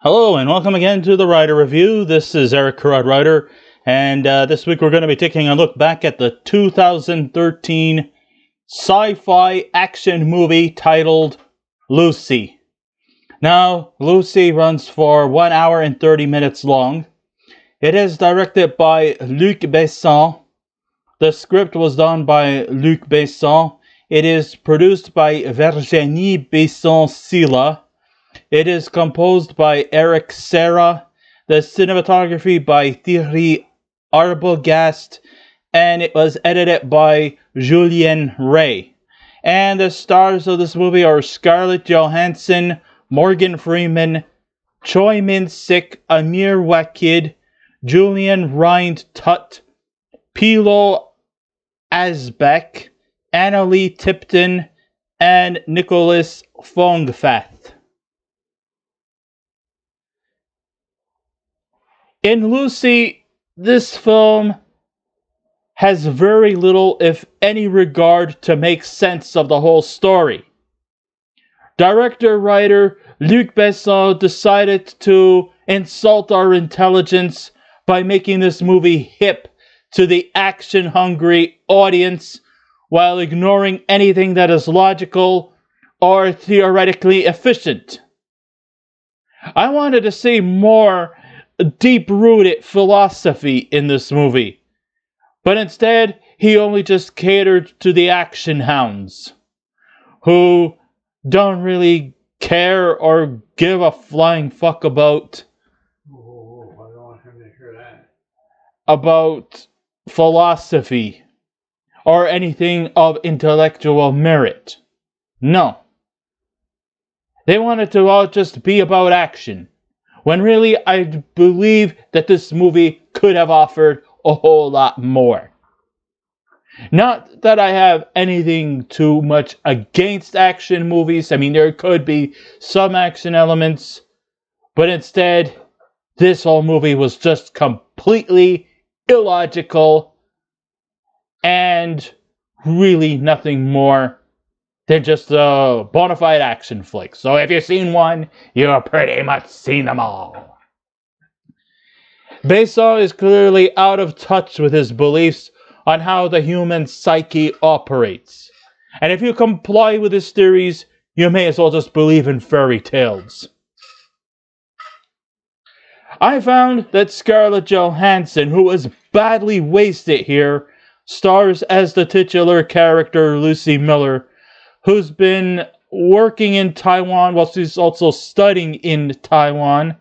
Hello and welcome again to the Writer Review. This is Eric Carrad Writer, and this week we're going to be taking a look back at the 2013 sci-fi action movie titled Lucy. Now, Lucy runs for 1 hour and 30 minutes long. It is directed by Luc Beeson. The script was done by Luc Beeson. It is produced by Virginie Besson-Silla. It is composed by Eric Serra, the cinematography by Thierry Arbogast, and it was edited by Julian Rhind-Tutt. And the stars of this movie are Scarlett Johansson, Morgan Freeman, Choi Min-sik, Amr Waked, Julian Rhind-Tutt, Pilou Asbaek, Annaleigh Tipton, and Nicholas Phongpheth. In Lucy, this film has very little, if any, regard to make sense of the whole story. Director-writer Luc Beeson decided to insult our intelligence by making this movie hip to the action-hungry audience while ignoring anything that is logical or theoretically efficient. I wanted to see more deep-rooted philosophy in this movie, but instead he only just catered to the action hounds who don't really care or give a flying fuck about I don't want him to hear that. about philosophy or anything of intellectual merit. No, they wanted to all just be about action, when really I believe that this movie could have offered a whole lot more. Not that I have anything too much against action movies. I mean, there could be some action elements, but instead, this whole movie was just completely illogical and really nothing more than just a bona fide action flick. So if you've seen one, you've pretty much seen them all. Beeson is clearly out of touch with his beliefs on how the human psyche operates. And if you comply with his theories, you may as well just believe in fairy tales. I found that Scarlett Johansson, who was badly wasted here, stars as the titular character Lucy Miller, who's been working in Taiwan while she's also studying in Taiwan.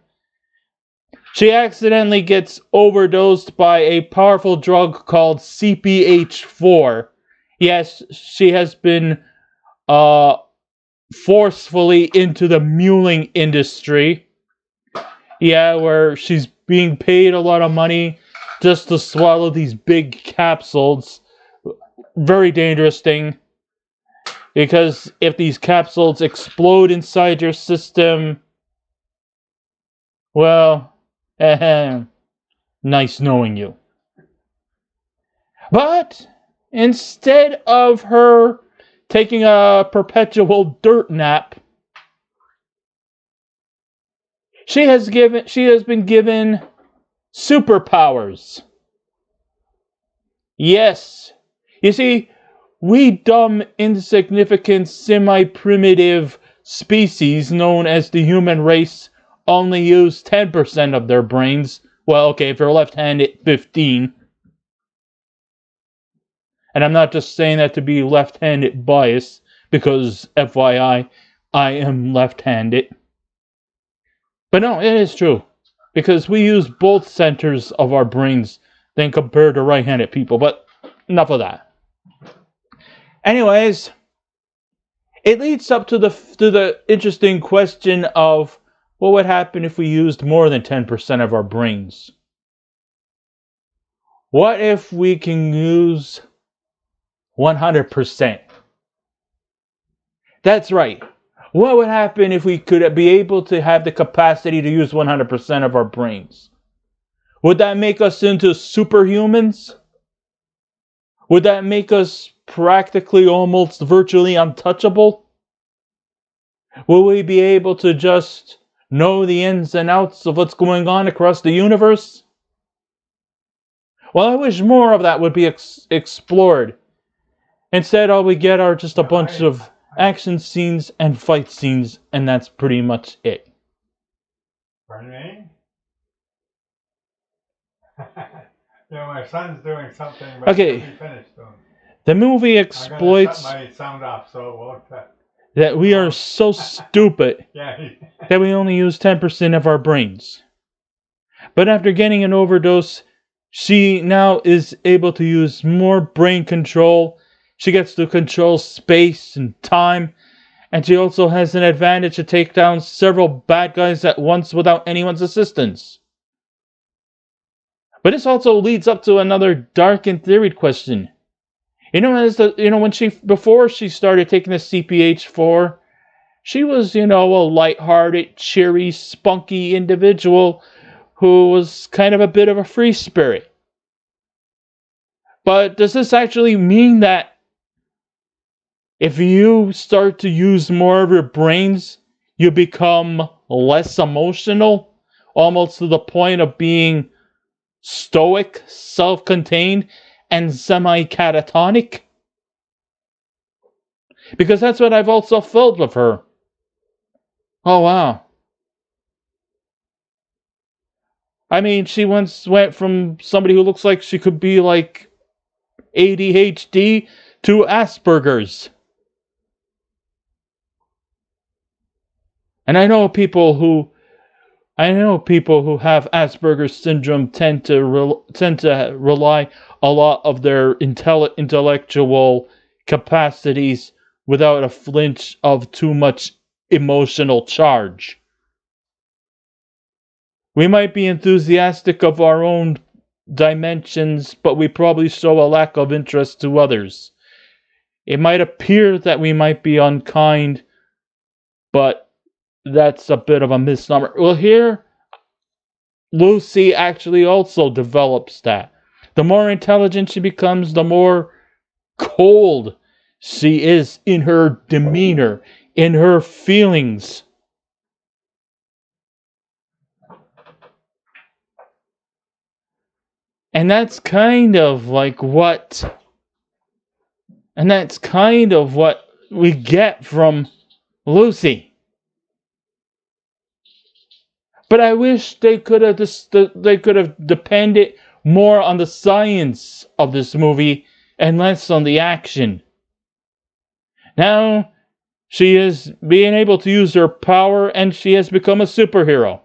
She accidentally gets overdosed by a powerful drug called CPH4. Yes, she has been forcefully into the muling industry. Yeah, where she's being paid a lot of money just to swallow these big capsules. Very dangerous thing. Because if these capsules explode inside your system, well, nice knowing you. But instead of her taking a perpetual dirt nap, she has been given superpowers. Yes. You see, we dumb, insignificant, semi-primitive species known as the human race only use 10% of their brains. Well, okay, if you're left-handed, 15. And I'm not just saying that to be left-handed bias, because FYI, I am left-handed. But no, it is true, because we use both centers of our brains than compared to right-handed people, but enough of that. Anyways, it leads up to the interesting question of what would happen if we used more than 10% of our brains? What if we can use 100%? That's right. What would happen if we could be able to have the capacity to use 100% of our brains? Would that make us into superhumans? Would that make us practically almost virtually untouchable? Will we be able to just know the ins and outs of what's going on across the universe? Well, I wish more of that would be explored. Instead, all we get are just a bunch of action scenes and fight scenes, and that's pretty much it. Pardon me? My son's doing something, but Okay. he finished doing. The movie exploits I'm gonna shut my sound off, so it won't. That we are so stupid that we only use 10% of our brains. But after getting an overdose, she now is able to use more brain control. She gets to control space and time, and she also has an advantage to take down several bad guys at once without anyone's assistance. But this also leads up to another dark and theory question. Before she started taking the CPH4, she was, a lighthearted, cheery, spunky individual who was kind of a bit of a free spirit. But does this actually mean that if you start to use more of your brains, you become less emotional, almost to the point of being stoic, self-contained, and semi-catatonic? Because that's what I've also felt with her. Oh, wow. I mean, she once went from somebody who looks like she could be like ADHD to Asperger's. And I know people who have Asperger's syndrome tend to rely a lot of their intellectual capacities without a flinch of too much emotional charge. We might be enthusiastic of our own dimensions, but we probably show a lack of interest to others. It might appear that we might be unkind, but that's a bit of a misnomer. Well, here, Lucy actually also develops that. The more intelligent she becomes, the more cold she is in her demeanor, in her feelings. And that's kind of what we get from Lucy. But I wish they could have depended more on the science of this movie and less on the action. Now, she is being able to use her power, and she has become a superhero.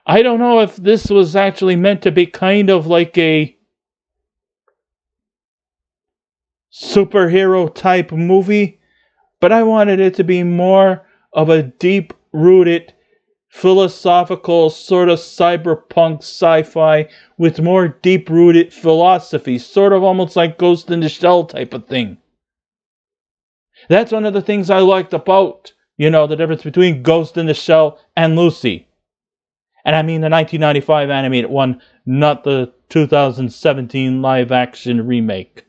I don't know if this was actually meant to be kind of like a superhero type movie, but I wanted it to be more of a deep-rooted, philosophical, sort of cyberpunk sci-fi with more deep-rooted philosophy, sort of almost like Ghost in the Shell type of thing. That's one of the things I liked about, the difference between Ghost in the Shell and Lucy. And I mean the 1995 animated one, not the 2017 live-action remake.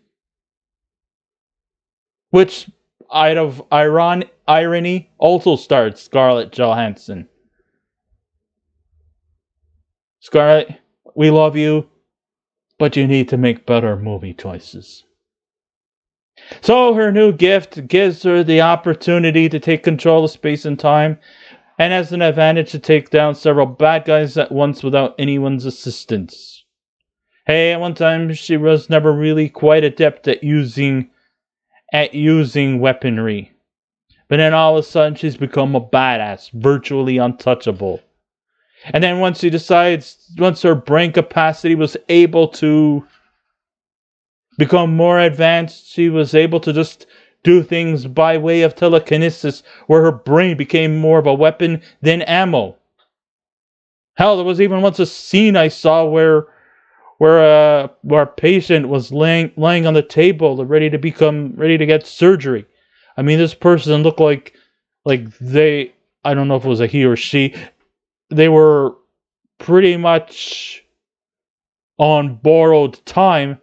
Which, out of irony, also starred Scarlett Johansson. Scarlett, we love you, but you need to make better movie choices. So her new gift gives her the opportunity to take control of space and time, and has an advantage to take down several bad guys at once without anyone's assistance. Hey, at one time she was never really quite adept at using weaponry. But then all of a sudden she's become a badass, virtually untouchable. And then once her brain capacity was able to become more advanced, she was able to just do things by way of telekinesis, where her brain became more of a weapon than ammo. Hell, there was even once a scene I saw where a patient was laying on the table, ready to get surgery. I mean, this person looked like they, I don't know if it was a he or she, they were pretty much on borrowed time.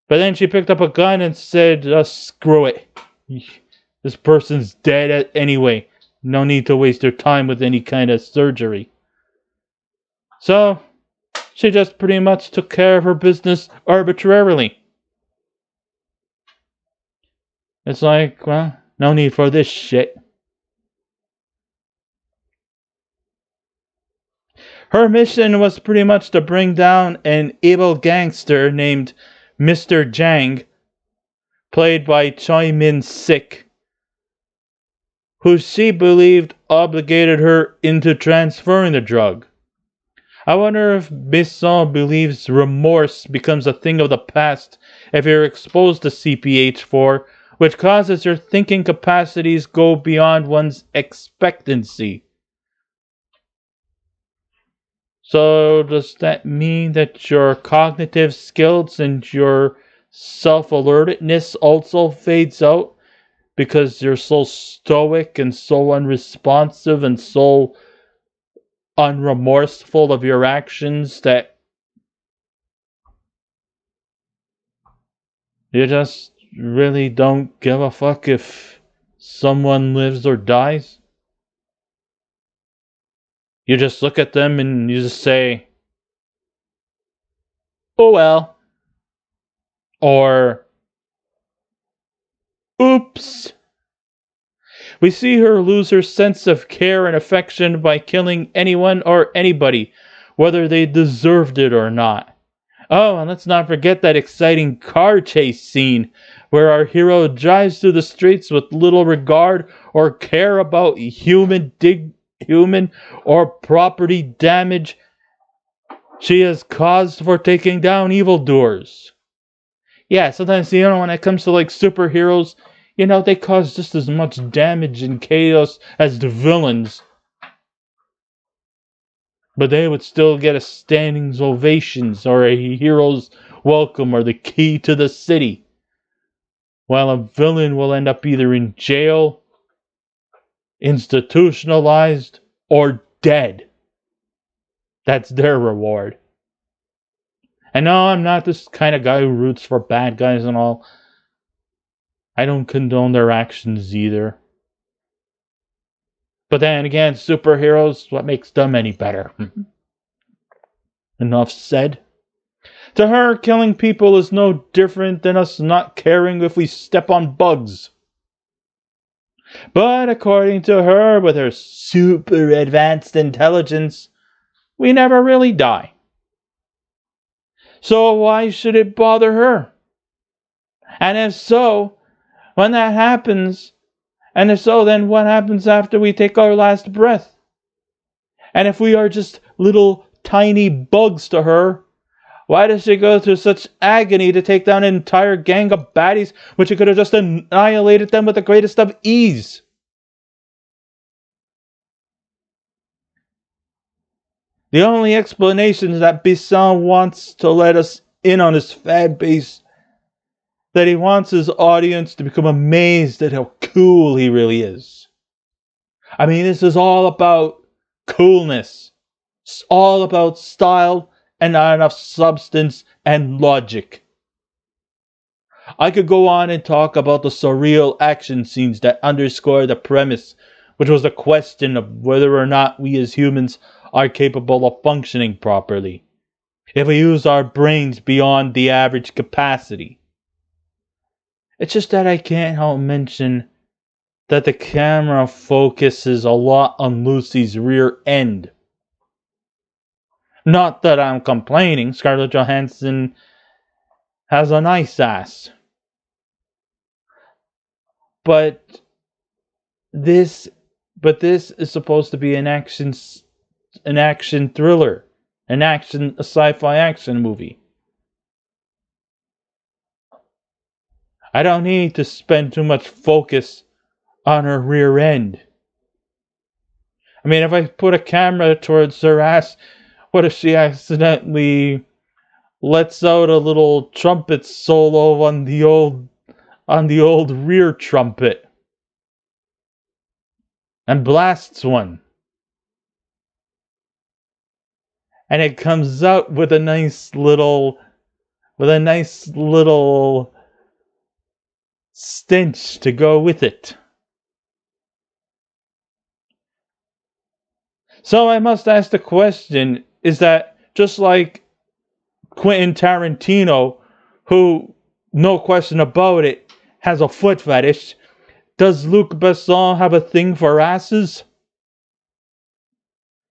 But then she picked up a gun and said, screw it. This person's dead anyway. No need to waste your time with any kind of surgery. So, she just pretty much took care of her business arbitrarily. It's like, well, no need for this shit. Her mission was pretty much to bring down an evil gangster named Mr. Jang, played by Choi Min-sik, who she believed obligated her into transferring the drug. I wonder if Beeson believes remorse becomes a thing of the past if you're exposed to CPH4, which causes your thinking capacities go beyond one's expectancy. So does that mean that your cognitive skills and your self-alertedness also fades out because you're so stoic and so unresponsive and so unremorseful of your actions that you just really don't give a fuck if someone lives or dies? You just look at them and you just say, oh well. Or, oops. We see her lose her sense of care and affection by killing anyone or anybody, whether they deserved it or not. Oh, and let's not forget that exciting car chase scene where our hero drives through the streets with little regard or care about human or property damage she has caused for taking down evildoers. Yeah, sometimes, when it comes to like superheroes, they cause just as much damage and chaos as the villains. But they would still get a standing ovations or a hero's welcome or the key to the city. While a villain will end up either in jail, institutionalized, or dead. That's their reward. And no, I'm not this kind of guy who roots for bad guys and all. I don't condone their actions either. But then again, superheroes, what makes them any better? Enough said. To her, killing people is no different than us not caring if we step on bugs. But according to her, with her super advanced intelligence, we never really die. So why should it bother her? And if so, when that happens, and if so, then what happens after we take our last breath? And if we are just little tiny bugs to her, why does she go through such agony to take down an entire gang of baddies when she could have just annihilated them with the greatest of ease? The only explanation is that Beeson wants to let us in on his fan base, that he wants his audience to become amazed at how cool he really is. I mean, this is all about coolness. It's all about style and not enough substance and logic. I could go on and talk about the surreal action scenes that underscore the premise, which was the question of whether or not we as humans are capable of functioning properly, if we use our brains beyond the average capacity. It's just that I can't help mention that the camera focuses a lot on Lucy's rear end. Not that I'm complaining, Scarlett Johansson has a nice ass. But this is supposed to be an action thriller, a sci-fi action movie. I don't need to spend too much focus on her rear end. I mean, if I put a camera towards her ass, what if she accidentally lets out a little trumpet solo on the old rear trumpet and blasts one? And it comes out with a nice little stench to go with it. So I must ask the question, is that just like Quentin Tarantino, who, no question about it, has a foot fetish, does Luc Beeson have a thing for asses?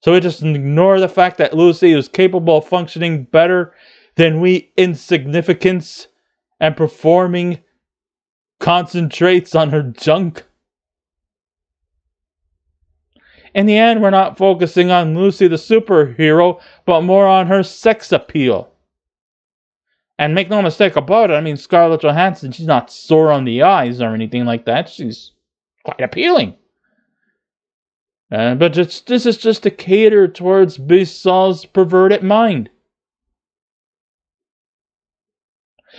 So we just ignore the fact that Lucy is capable of functioning better than we insignificance and performing concentrates on her junk? In the end, we're not focusing on Lucy the superhero, but more on her sex appeal. And make no mistake about it, I mean, Scarlett Johansson, she's not sore on the eyes or anything like that. She's quite appealing. But this is just to cater towards Beson's perverted mind.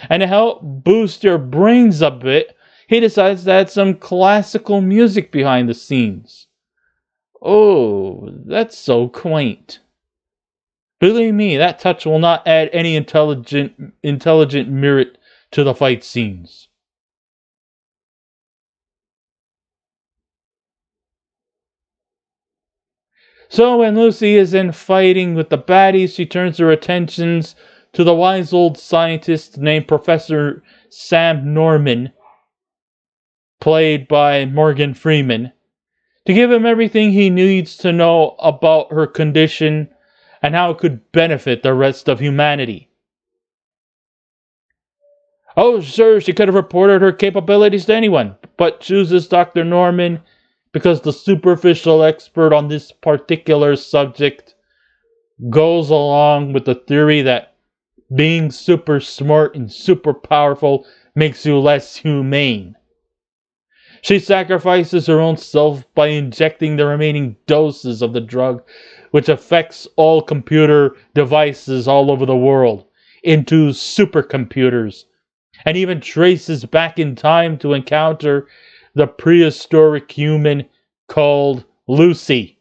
And to help boost your brains a bit, he decides to add some classical music behind the scenes. Oh, that's so quaint. Believe me, that touch will not add any intelligent merit to the fight scenes. So when Lucy is in fighting with the baddies, she turns her attentions to the wise old scientist named Professor Sam Norman, played by Morgan Freeman, to give him everything he needs to know about her condition and how it could benefit the rest of humanity. Oh, sure, she could have reported her capabilities to anyone, but chooses Dr. Norman because the superficial expert on this particular subject goes along with the theory that being super smart and super powerful makes you less humane. She sacrifices her own self by injecting the remaining doses of the drug, which affects all computer devices all over the world, into supercomputers, and even traces back in time to encounter the prehistoric human called Lucy.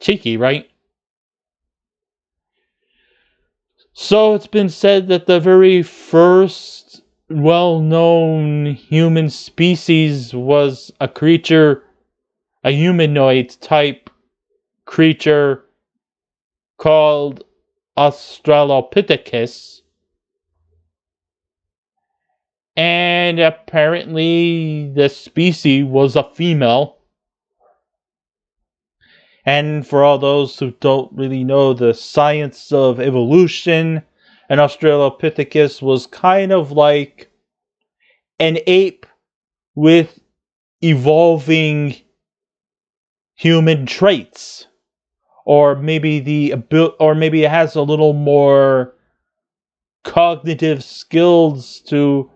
Cheeky, right? So it's been said that the very first well-known human species was a creature, a humanoid type creature called Australopithecus. And apparently the species was a female. And for all those who don't really know the science of evolution, an Australopithecus was kind of like an ape with evolving human traits, or maybe it has a little more cognitive skills to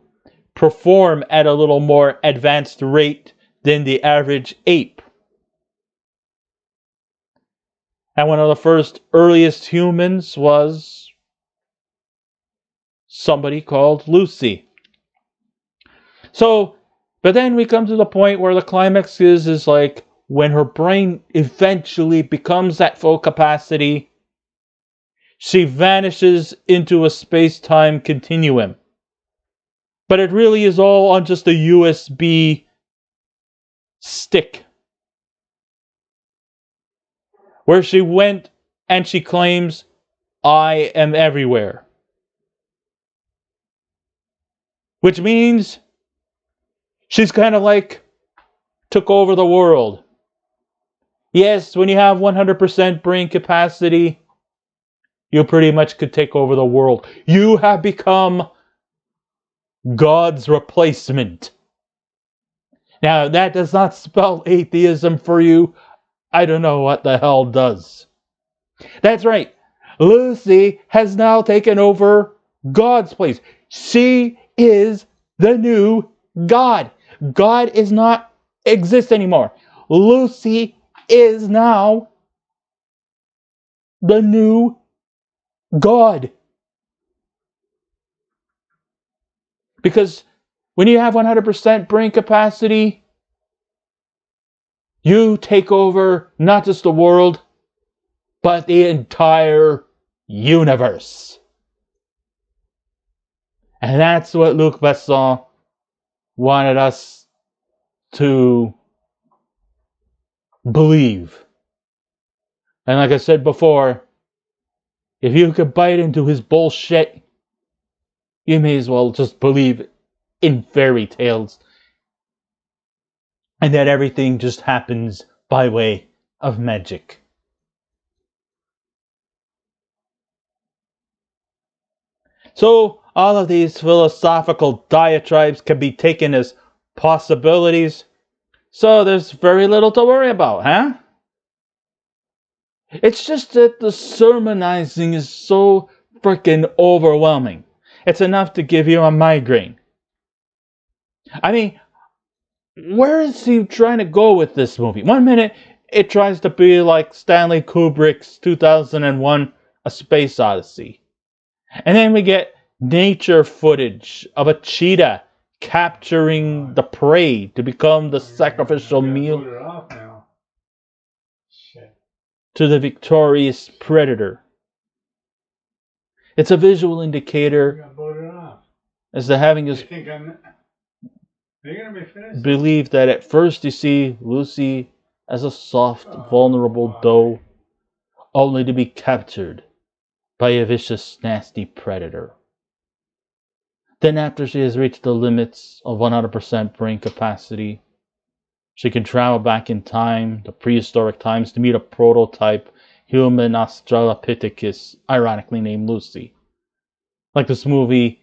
perform at a little more advanced rate than the average ape. And one of the first earliest humans was somebody called Lucy. So, but then we come to the point where the climax is like when her brain eventually becomes at full capacity, she vanishes into a space-time continuum. But it really is all on just a USB stick, where she went and she claims, I am everywhere. Which means she's kind of like took over the world. Yes, when you have 100% brain capacity, you pretty much could take over the world. You have become God's replacement. Now, that does not spell atheism for you. I don't know what the hell does. That's right. Lucy has now taken over God's place. She is the new God. God is not exist anymore. Lucy is now the new God. Because when you have 100% brain capacity, you take over not just the world, but the entire universe. And that's what Luc Beeson wanted us to believe. And like I said before, if you could bite into his bullshit, you may as well just believe in fairy tales. And that everything just happens by way of magic. So, all of these philosophical diatribes can be taken as possibilities. So, there's very little to worry about, huh? It's just that the sermonizing is so freaking overwhelming. It's enough to give you a migraine. I mean, where is he trying to go with this movie? One minute, it tries to be like Stanley Kubrick's 2001 A Space Odyssey. And then we get nature footage of a cheetah capturing the prey to become the sacrificial meal to the victorious predator. It's a visual indicator as to having us believe that at first you see Lucy as a soft, vulnerable doe, only to be captured by a vicious, nasty predator. Then after she has reached the limits of 100% brain capacity, she can travel back in time, to prehistoric times, to meet a prototype human Australopithecus, ironically named Lucy. Like this movie,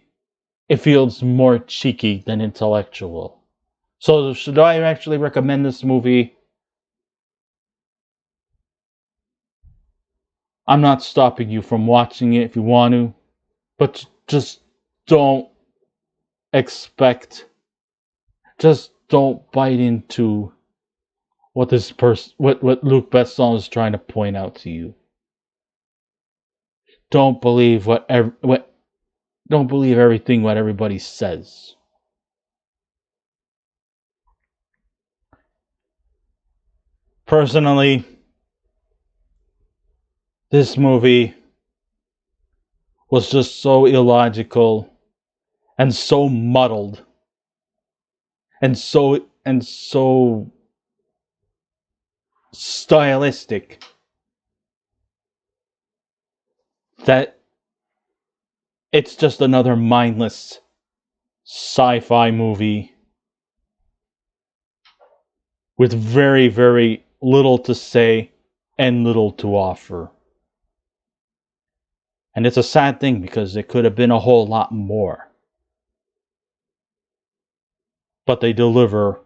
it feels more cheeky than intellectual. So should I actually recommend this movie? I'm not stopping you from watching it if you want to, but just don't bite into what what Luc Beeson is trying to point out to you. Don't believe don't believe everything what everybody says. Personally, this movie was just so illogical and so muddled and so stylistic that it's just another mindless sci-fi movie with very, very little to say and little to offer. And it's a sad thing because it could have been a whole lot more. But they deliver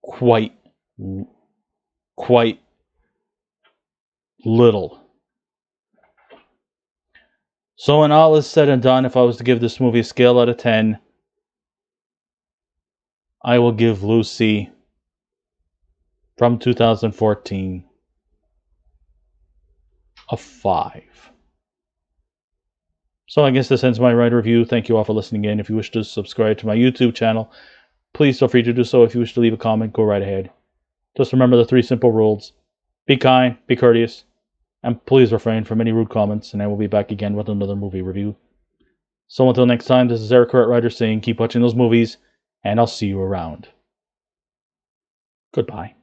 quite little. So when all is said and done, if I was to give this movie a scale out of 10, I will give Lucy from 2014 a 5. So I guess this ends my writer review. Thank you all for listening in. If you wish to subscribe to my YouTube channel, please feel free to do so. If you wish to leave a comment, go right ahead. Just remember the 3 simple rules. Be kind, be courteous, and please refrain from any rude comments, and I will be back again with another movie review. So until next time, this is Eric Cartwright saying keep watching those movies, and I'll see you around. Goodbye.